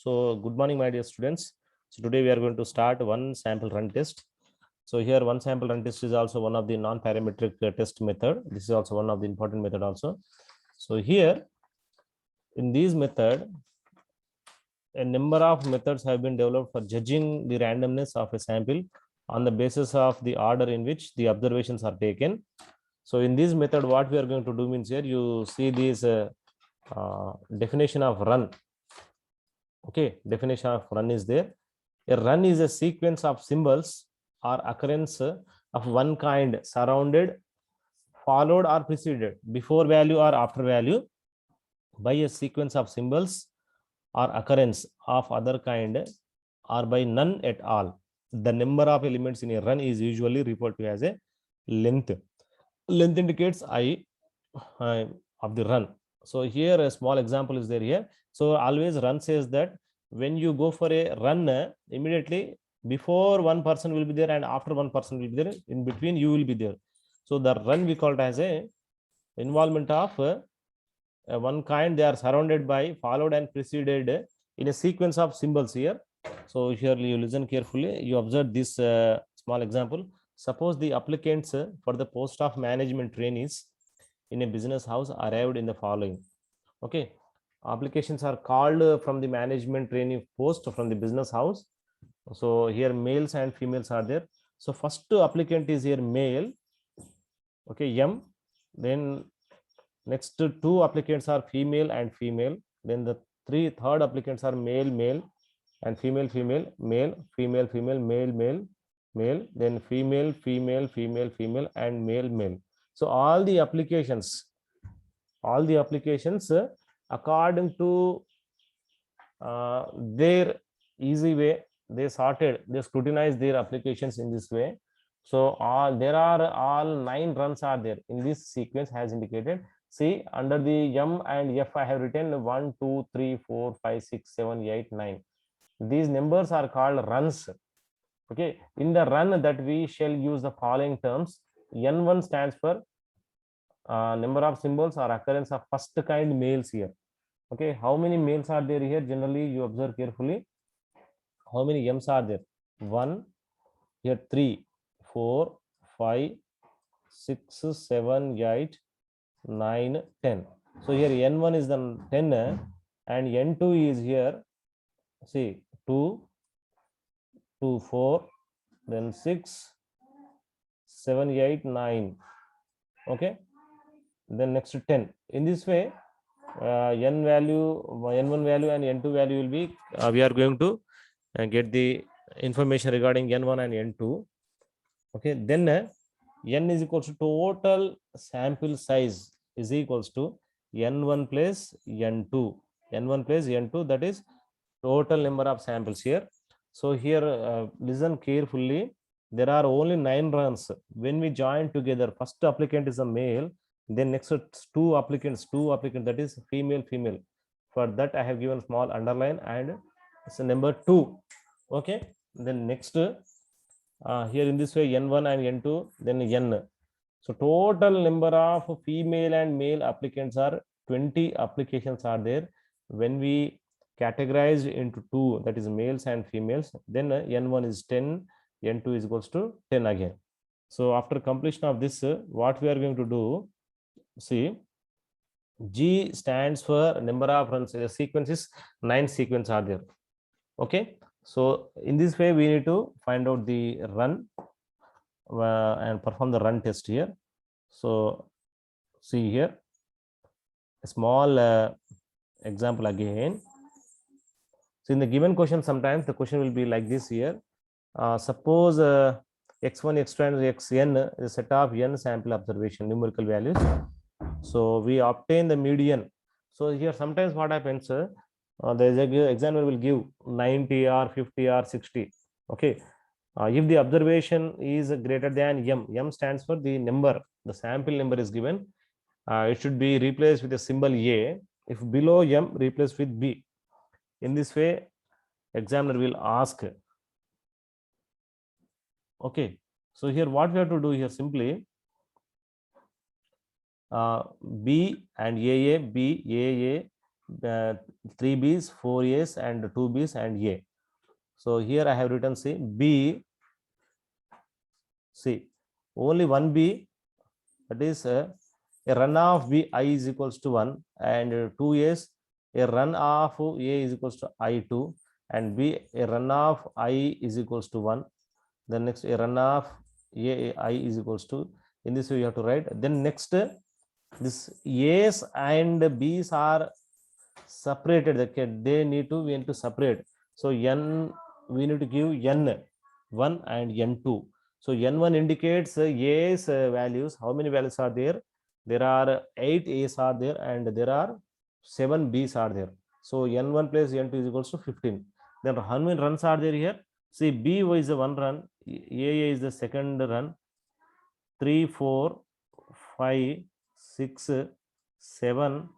So good morning, my dear students. So today we are going to start one sample run test. So here one sample run test is also one of the non-parametric test method. This is also one of the important method also. So here in this method, a number of methods have been developed for judging the randomness of a sample on the basis of the order in which the observations are taken. So in this method, what we are going to do means here you see this definition of run. Okay, definition of run is there. A run is a sequence of symbols or occurrence of one kind surrounded, followed or preceded before value or after value by a sequence of symbols or occurrence of other kind or by none at all. The number of elements in a run is usually referred to as a length. Length indicates of the run. So here a small example is there here. So always run says that when you go for a run, immediately before one person will be there and after one person will be there, in between you will be there. So the run we call it as a involvement of one kind. They are surrounded by, followed and preceded in a sequence of symbols here. So here you listen carefully, you observe this small example. Suppose the applicants for the post of management trainees in a business house arrived in the following. Okay, applications are called from the management trainee post from the business house. So here males and females are there. So first applicant is here male, okay, M. Then next two applicants are female and female. Then the third applicants are male, male, and female, female, male, female, female, male, male, male, then female, female, female, female, and male, male. So all the applications according to their easy way, they scrutinized their applications in this way. So all 9 runs are there in this sequence as indicated. See, under the M and F, I have written 1, 2, 3, 4, 5, 6, 7, 8, 9. These numbers are called runs. Okay, in the run that we shall use the following terms. N1 stands for number of symbols or occurrence of first kind males here. Okay, how many males are there here? Generally, you observe carefully. How many M's are there? 1, here 3, 4, 5, 6, 7, 8, 9, 10. So here N1 is the 10 and N2 is here. See, 2, 2, 4, then 6, 7, 8, 9. Okay, then next 10. In this way, N1 value and N2 value will be, we are going to get the information regarding N1 and N2. Okay, then N is equals to total sample size is equals to N1 plus N2. N1 plus N2, that is total number of samples here. So here listen carefully. There are only 9 runs. When we join together, first applicant is a male, then next two applicants, that is female, female. For that I have given small underline and it's number 2. Okay, then next here in this way N1 and N2, then N. So total number of female and male applicants are 20 applications are there. When we categorized into 2, that is males and females, then N1 is 10, N2 is equals to 10 again. So after completion of this, what we are going to do, see, G stands for number of runs. The sequence is 9 sequence are there. Okay, so in this way we need to find out the run and perform the run test here. So see here a small example again. So in the given question, sometimes the question will be like this here. Suppose x1, x2 and xn is a set of n sample observation numerical values. So we obtain the median. So here sometimes what happens, the examiner will give 90 or 50 or 60. Okay, if the observation is greater than M stands for the number, the sample number is given, it should be replaced with a symbol A. If below M, replaced with B. In this way, examiner will ask. Okay, so here what we have to do here simply, B and AA, B, AA, 3 Bs, 4 As, and 2 Bs and A. So here I have written C, B, C, only one B, that is a run of B I is equals to 1, and 2 A's, a run of A is equals to I2, and B, a run of I is equals to 1. Then next, a run of A I is equals to, in this way you have to write. Then next, this A's and B's are separated. Okay, they need to, we need to separate. So N, we need to give N1 and N2. So N1 indicates A's values. How many values are there? There are 8 A's are there, and there are 7 B's are there. So N1 plus N2 is equals to 15. Then how many runs are there here? See, B is the one run, A is the second run, 3, 4, 5, 6, 7,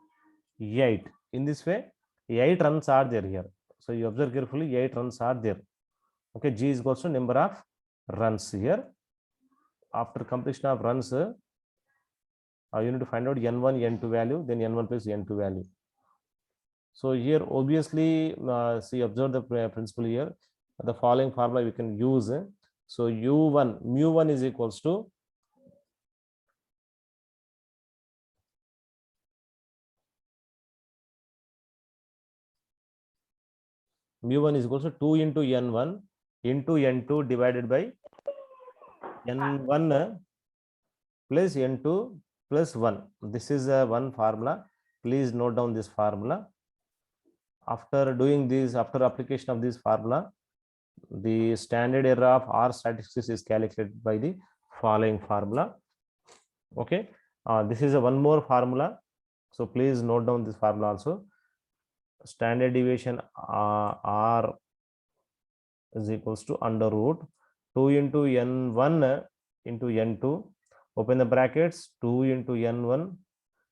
8. In this way, 8 runs are there here. So you observe carefully, 8 runs are there. Okay, G is equals to number of runs here. After completion of runs, you need to find out N1, N2 value, then N1 plus N2 value. So here, obviously, see, observe the principle here. The following formula we can use. So U1, mu1 is equals to mu1 is equals to 2 into N1 into N2 divided by N1 plus N2 plus 1. This is one formula. Please note down this formula. After doing this, after application of this formula, the standard error of R statistics is calculated by the following formula. Okay, this is a one more formula. So please note down this formula also. Standard deviation R is equals to under root 2 into N1 into N2, open the brackets, 2 into N1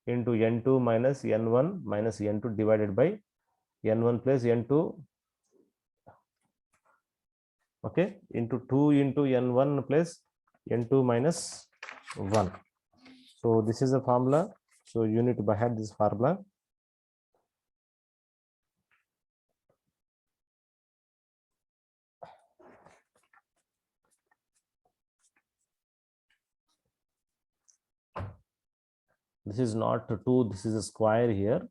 into N2 minus N1 minus N2 divided by N1 plus N2, okay, into 2 into N1 plus N2 minus 1. So this is the formula. So you need to by heart this formula. This is not 2, this is a square here.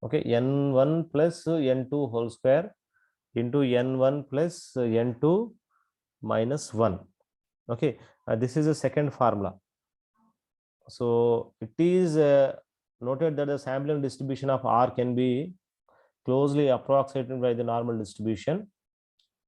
Okay, N1 plus N2 whole square into N1 plus N2 minus 1. Okay, this is a second formula. So it is noted that the sampling distribution of R can be closely approximated by the normal distribution.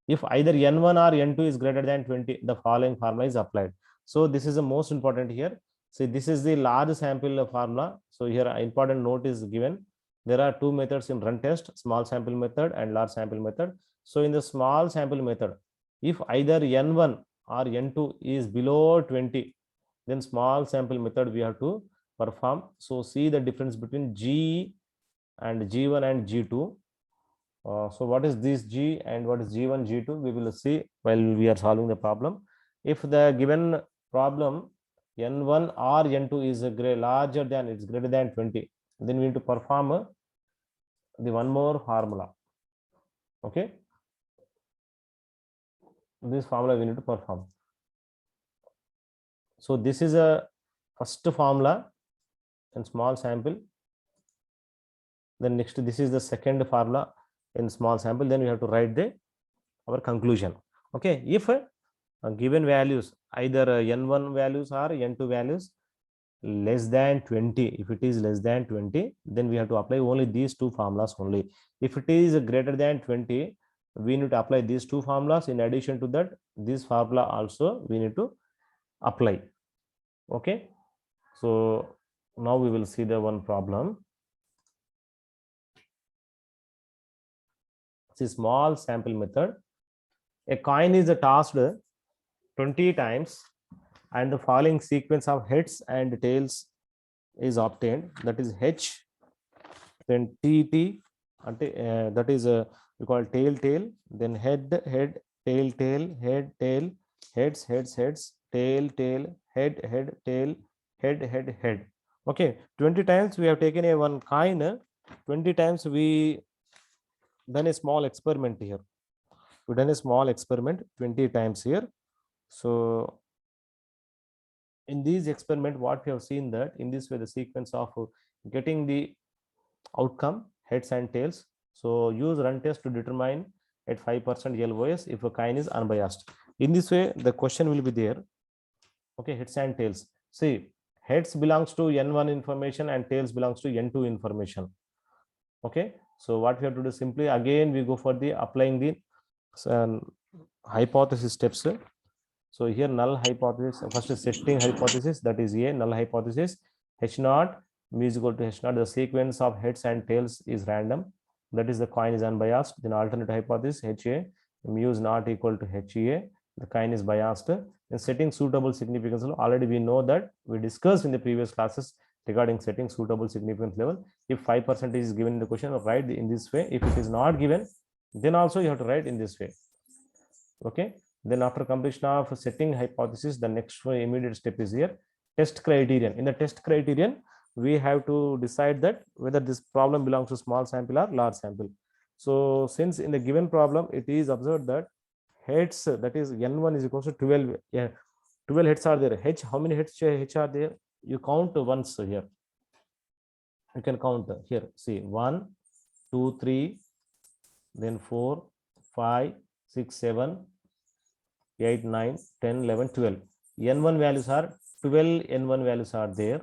If either N1 or N2 is greater than 20, the following formula is applied. So this is the most important here. See, this is the large sample formula. So here an important note is given. There are two methods in run test, small sample method and large sample method. So in the small sample method, if either N1 or N2 is below 20, then small sample method we have to perform. So see the difference between G and G1 and G2. So what is this G and what is G1, G2? We will see while we are solving the problem. If the given problem N1 or N2 is larger than, it's greater than 20, then we need to perform the one more formula. Okay, this formula we need to perform. So this is a first formula in small sample. Then next, this is the second formula in small sample. Then we have to write our conclusion. Okay, if given values, either N1 values or N2 values less than 20, if it is less than 20, then we have to apply only these two formulas only. If it is greater than 20, we need to apply these two formulas. In addition to that, this formula also we need to apply. Okay, so now we will see the one problem. It's a small sample method. A coin is tossed 20 times and the following sequence of heads and tails is obtained. That is H, then TT, that is we call tail, tail, then head, head, tail, tail, head, tail, heads, heads, heads, tail, tail, head, head, tail, head, head, head. Okay, 20 times we have taken a one coin, 20 times we done a small experiment here. We done a small experiment 20 times here. So in this experiment, what we have seen that in this way the sequence of getting the outcome heads and tails. So use run test to determine at 5% LOS if a coin is unbiased. In this way, the question will be there. Okay, heads and tails. See, heads belongs to N1 information and tails belongs to N2 information. Okay, so what we have to do simply again we go for the applying the hypothesis steps. So here null hypothesis, first is setting hypothesis, that is a null hypothesis. H naught mu is equal to H naught. The sequence of heads and tails is random. That is the coin is unbiased. Then alternate hypothesis HA mu is not equal to HA. The coin is biased. In setting suitable significance level, already we know that we discussed in the previous classes regarding setting suitable significance level. If 5% is given in the question, write in this way. If it is not given, then also you have to write in this way. Okay. Then after completion of setting hypothesis, the next immediate step is here test criterion. In the test criterion, we have to decide that whether this problem belongs to small sample or large sample. So since in the given problem, it is observed that heads, that is N1 is equal to 12. Yeah, 12 heads are there. H, how many heads are there? You count once here. You can count here. See 1, 2, 3, then 4, 5, 6, 7, 8, 9, 10, 11, 12. N1 values are 12, N1 values are there.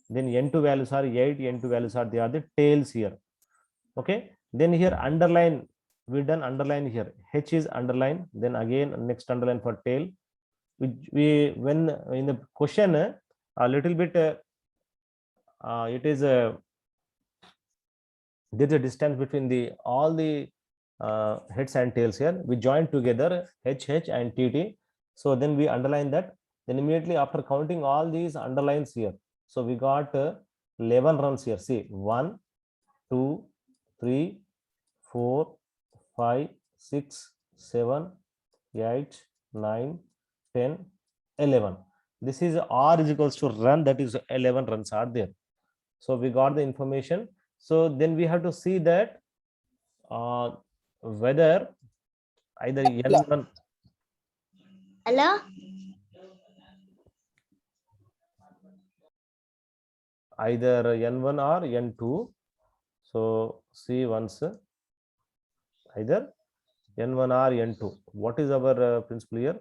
Then N2 values are 8, N2 values are, they are the tails here. Okay. Then here underline, we done underline here. H is underline. Then again next underline for tail. We when in the question a little bit it is there is a distance between the all the heads and tails here. We join together H and TT. So then we underline that. Then immediately after counting all these underlines here, so we got 11 runs here. See 1, 2, 3, 4, 5, 6, 7, 8, 9, 10, 11. This is R is equals to run, that is 11 runs are there. So we got the information. So then we have to see that whether either N1. Hello? Either N1 or N2. So see once either N1 or N2. What is our principle here?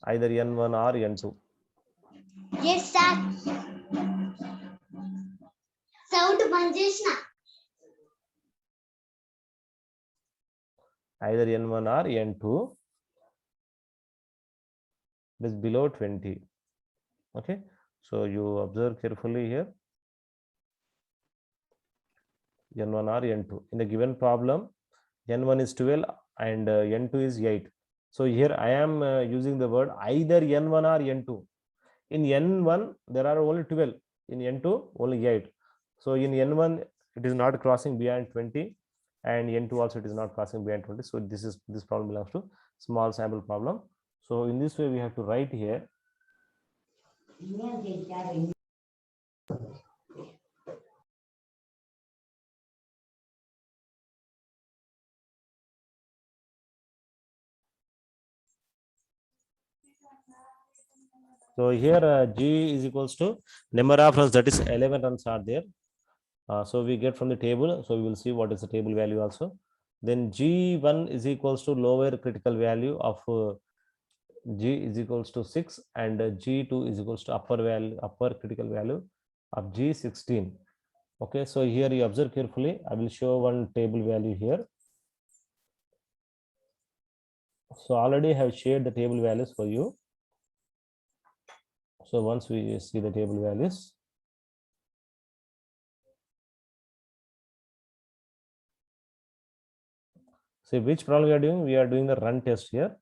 Either N1 or N2. Yes, sir. Sound Manjeshna. Either N1 or N2. It is below 20. Okay. So you observe carefully here. N1 or N2. In the given problem, N1 is 12 and N2 is 8. So here I am using the word either N1 or N2. In N1, there are only 12. In N2, only 8. So in N1, it is not crossing beyond 20. And N2 also it is not crossing beyond 20. So this problem belongs to small sample problem. So in this way, we have to write here. So here G is equals to number of runs, that is 11 runs are there. So we get from the table. So we will see what is the table value also. Then G1 is equals to lower critical value of G is equals to 6 and G2 is equals to upper critical value of G16. Okay, so here you observe carefully. I will show one table value here. So already I have shared the table values for you. So once we see the table values, see which problem we are doing. We are doing the run test here.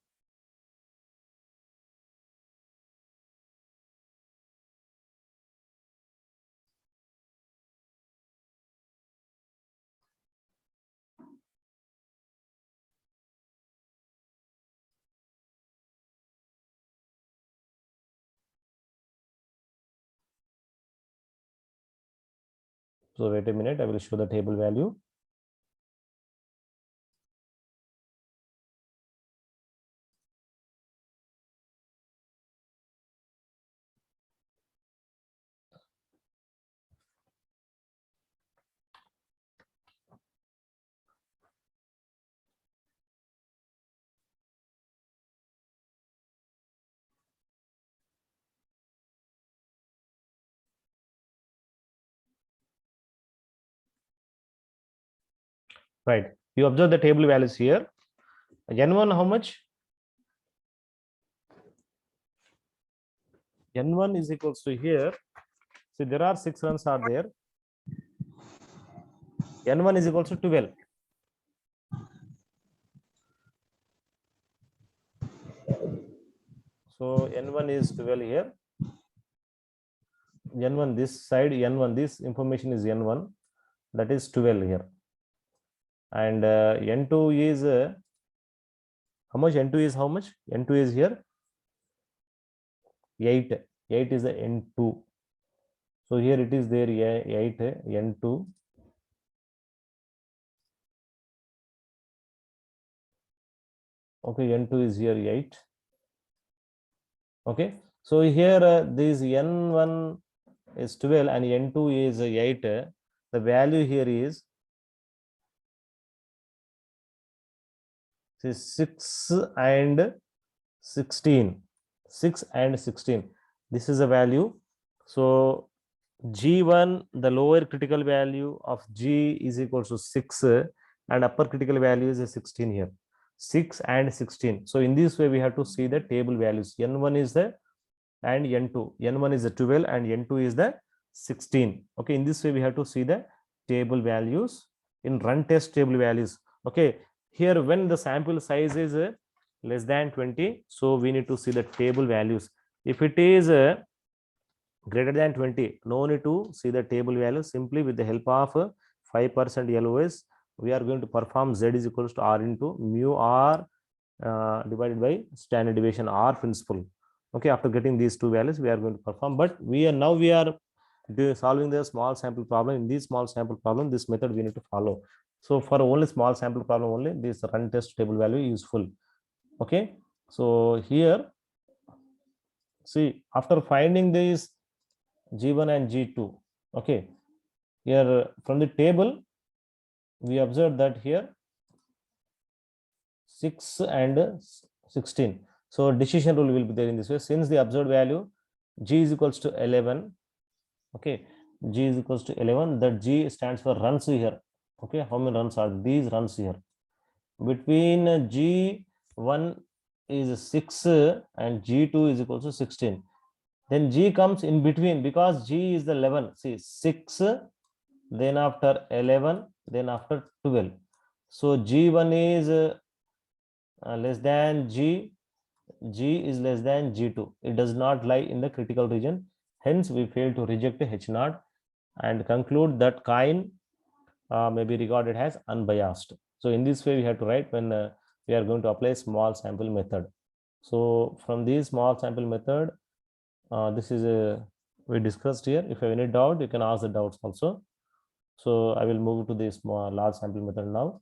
So wait a minute, I will show the table value. Right. You observe the table values here. N1 how much? N1 is equals to here. See, there are 6 runs are there. N1 is equals to 12. So N1 is 12 here. N1 this side, N1 this information is N1, that is 12 here. And N2 is how much? N2 is how much? N2 is here 8. 8 is the N2. So here it is there 8 N2. Okay, N2 is here 8. Okay, so here this N1 is 12 and N2 is 8. The value here is 6 and 16. 6 and 16. This is a value. So G1, the lower critical value of G is equal to 6 and upper critical value is 16 here. 6 and 16. So in this way, we have to see the table values. N1 is the and N2. N1 is the 12 and N2 is the 16. Okay, in this way, we have to see the table values in run test table values. Okay, here when the sample size is less than 20, so we need to see the table values. If it is greater than 20, no need to see the table value. Simply with the help of 5% LOS, we are going to perform Z is equals to R into mu R divided by standard deviation R principle. Okay, after getting these two values, we are going to perform. But we are solving the small sample problem. In this small sample problem, this method we need to follow. So for only small sample problem only, this run test table value is useful. Okay, so here, see, after finding this G1 and G2, okay, here from the table, we observe that here 6 and 16. So decision rule will be there in this way. Since the observed value G is equals to 11, okay, G is equals to 11, that G stands for runs here. Okay, how many runs are these runs here? Between G1 is 6 and G2 is equals to 16. Then G comes in between because G is the 11. See, 6, then after 11, then after 12. So G1 is less than G, G is less than G2. It does not lie in the critical region. Hence, we fail to reject H0 and conclude that coin may be regarded as unbiased. So in this way, we have to write when we are going to apply small sample method. So from this small sample method, this is we discussed here. If you have any doubt, you can ask the doubts also. So I will move to this large sample method now.